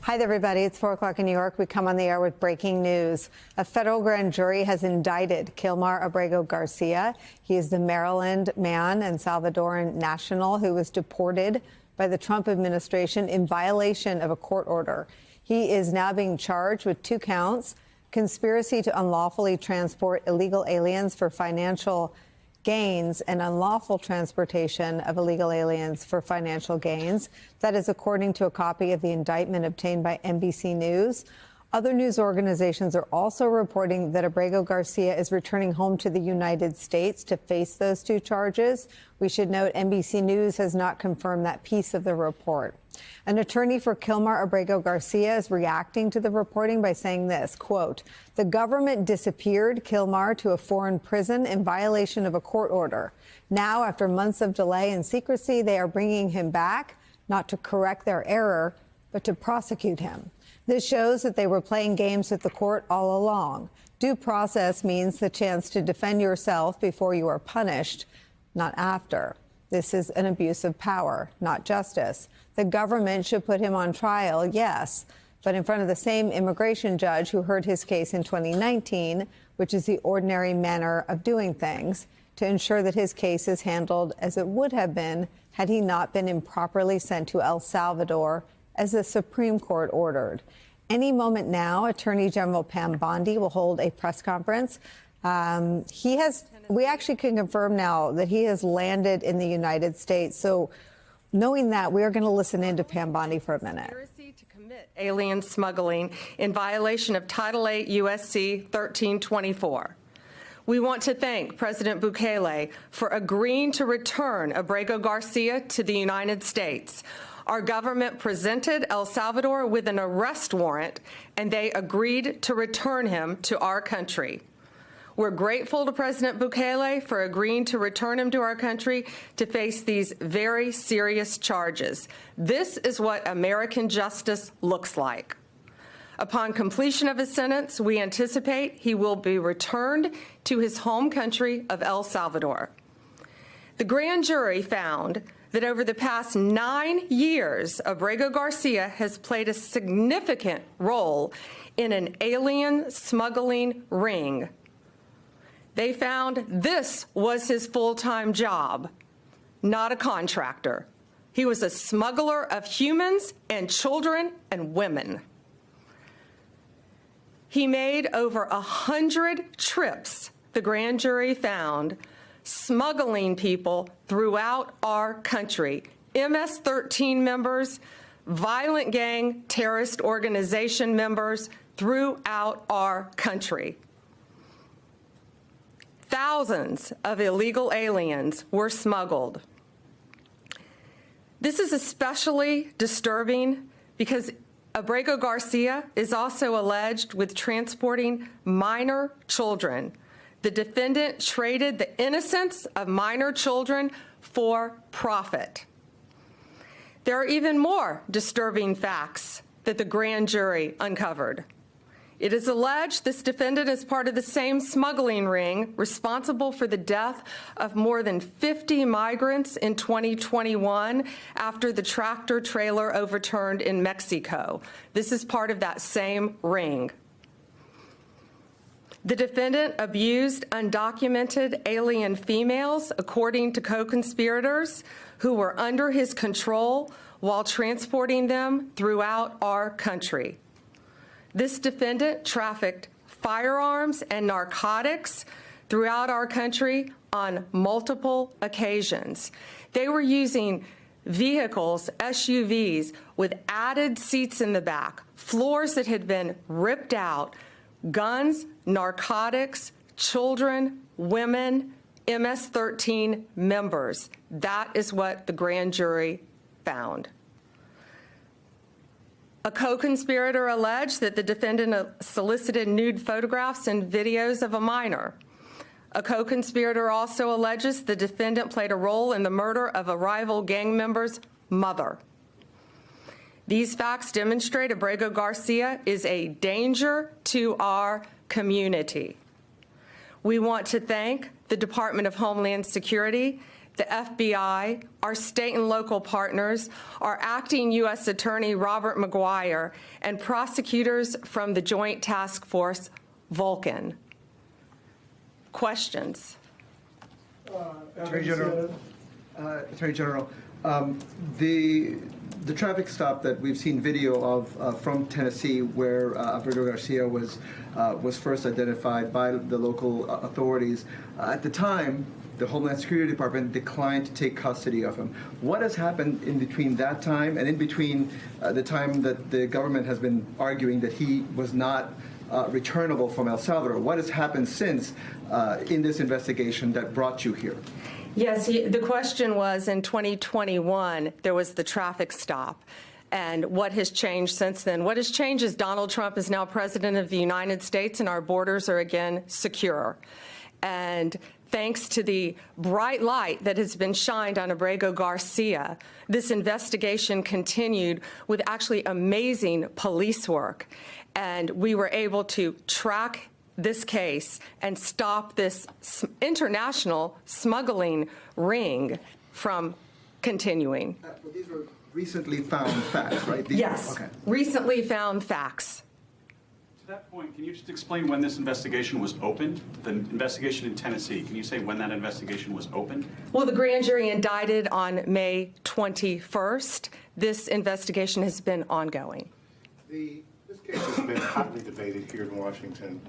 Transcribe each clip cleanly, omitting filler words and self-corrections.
Hi there, everybody. It's 4 o'clock in New York. We come on the air with breaking news. A federal grand jury has indicted Kilmar Abrego Garcia. He is the Maryland man and Salvadoran national who was deported by the Trump administration in violation of a court order. He is now being charged with 2 counts: conspiracy to unlawfully transport illegal aliens for financial gains and unlawful transportation of illegal aliens for financial gains. That is according to a copy of the indictment obtained by NBC News. Other news organizations are also reporting that Abrego Garcia is returning home to the United States to face those 2 charges. We should note NBC News has not confirmed that piece of the report. An attorney for Kilmar Abrego Garcia is reacting to the reporting by saying this, quote, "The government disappeared Kilmar to a foreign prison in violation of a court order. Now, after months of delay and secrecy, they are bringing him back, not to correct their error, but to prosecute him. This shows that they were playing games with the court all along. Due process means the chance to defend yourself before you are punished, not after. This is an abuse of power, not justice. The government should put him on trial, yes, but in front of the same immigration judge who heard his case in 2019, which is the ordinary manner of doing things, to ensure that his case is handled as it would have been had he not been improperly sent to El Salvador, as the Supreme Court ordered." Any moment now, Attorney General Pam Bondi will hold a press conference. We actually can confirm now that he has landed in the United States. So knowing that, we are going to listen in to Pam Bondi for a minute. Conspiracy to commit alien smuggling in violation of Title 8 U.S.C. 1324. We want to thank President Bukele for agreeing to return Abrego Garcia to the United States. Our government presented El Salvador with an arrest warrant, and they agreed to return him to our country. We're grateful to President Bukele for agreeing to return him to our country to face these very serious charges. This is what American justice looks like. Upon completion of his sentence, we anticipate he will be returned to his home country of El Salvador. The grand jury found that over the past 9 years, Abrego Garcia has played a significant role in an alien smuggling ring. They found this was his full-time job, not a contractor. He was a smuggler of humans and children and women. He made over 100 trips, the grand jury found, smuggling people throughout our country, MS-13 members, violent gang terrorist organization members throughout our country. Thousands of illegal aliens were smuggled. This is especially disturbing because Abrego Garcia is also alleged with transporting minor children. The defendant traded the innocence of minor children for profit. There are even more disturbing facts that the grand jury uncovered. It is alleged this defendant is part of the same smuggling ring responsible for the death of more than 50 migrants in 2021 after the tractor trailer overturned in Mexico. This is part of that same ring. The defendant abused undocumented alien females, according to co-conspirators who were under his control while transporting them throughout our country. This defendant trafficked firearms and narcotics throughout our country on multiple occasions. They were using vehicles, SUVs, with added seats in the back, floors that had been ripped out, guns, narcotics, children, women, MS-13 members. That is what the grand jury found. A co-conspirator alleged that the defendant solicited nude photographs and videos of a minor. A co-conspirator also alleges the defendant played a role in the murder of a rival gang member's mother. These facts demonstrate Abrego Garcia is a danger to our community. We want to thank the Department of Homeland Security, the FBI, our state and local partners, our acting U.S. Attorney Robert McGuire, and prosecutors from the Joint Task Force Vulcan. Questions? Attorney General, the traffic stop that we've seen video of from Tennessee, where Abrego Garcia was first identified by the local authorities. At the time, the Homeland Security Department declined to take custody of him. What has happened in between that time and in between the time that the government has been arguing that he was not returnable from El Salvador? What has happened since in this investigation that brought you here? Yes, the question was in 2021, there was the traffic stop. And what has changed since then? What has changed is Donald Trump is now president of the United States, and our borders are again secure. And thanks to the bright light that has been shined on Abrego Garcia, this investigation continued with actually amazing police work. And we were able to track this case and stop this international smuggling ring from continuing. But these were recently found facts, right? Yes, okay. Recently found facts. To that point, can you just explain when this investigation was opened? The investigation in Tennessee, can you say when that investigation was opened? Well, the grand jury indicted on May 21st. This investigation has been ongoing. This case has been hotly debated here in Washington.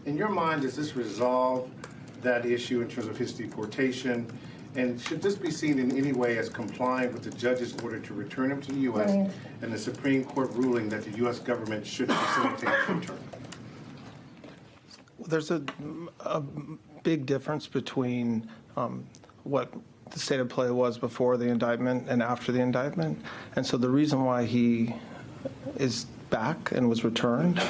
In your mind, does this resolve that issue in terms of his deportation? And should this be seen in any way as complying with the judge's order to return him to the U.S. and the Supreme Court ruling that the U.S. government should facilitate his return? Well, there's a big difference between what the state of play was before the indictment and after the indictment. And so the reason why he is back and was returned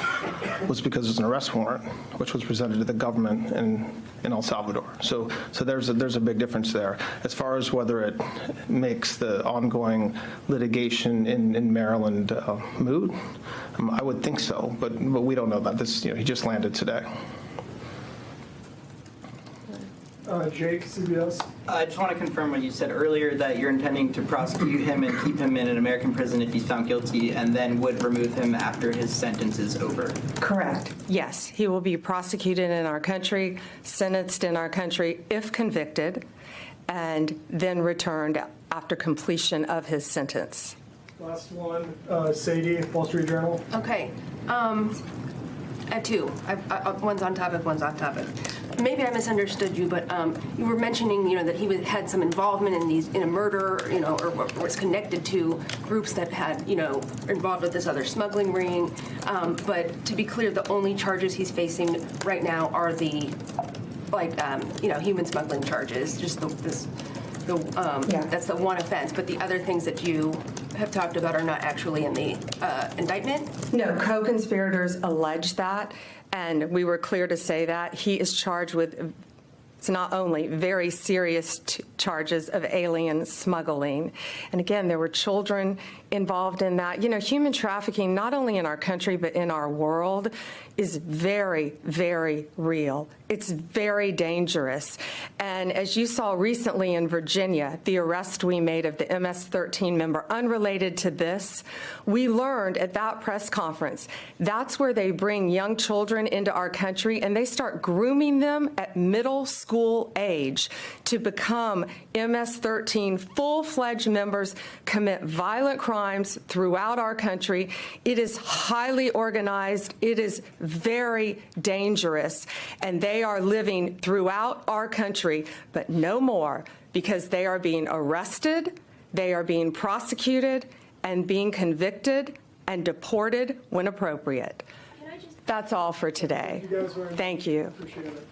was because there's an arrest warrant, which was presented to the government in El Salvador. So there's a big difference there. As far as whether it makes the ongoing litigation in Maryland moot, I would think so, but we don't know that. This, he just landed today. Jake, CBS. I just want to confirm what you said earlier, that you're intending to prosecute him and keep him in an American prison if he's found guilty, and then would remove him after his sentence is over. Correct. Yes, he will be prosecuted in our country, sentenced in our country if convicted, and then returned after completion of his sentence. Last one, Sadie, Wall Street Journal. Okay. I have two. One's on topic, one's off topic. Maybe I misunderstood you, but you were mentioning, that he had some involvement in a murder, or was connected to groups that had, involved with this other smuggling ring. But to be clear, the only charges he's facing right now are the, human smuggling charges. Just that's the one offense. But the other things that you have talked about are not actually in the indictment? No, co-conspirators allege that, and we were clear to say that. He is charged with, it's not only very serious charges of alien smuggling. And again, there were children involved in that. Human trafficking, not only in our country, but in our world, is very, very real. It's very dangerous. And as you saw recently in Virginia, the arrest we made of the MS-13 member, unrelated to this, we learned at that press conference, that's where they bring young children into our country and they start grooming them at middle school age to become MS-13 full-fledged members, commit violent crimes throughout our country. It is highly organized. It is very dangerous, and they are living throughout our country, but no more, because they are being arrested, they are being prosecuted, and being convicted and deported when appropriate. That's all for today. Thank you guys very much. Thank you. Appreciate it.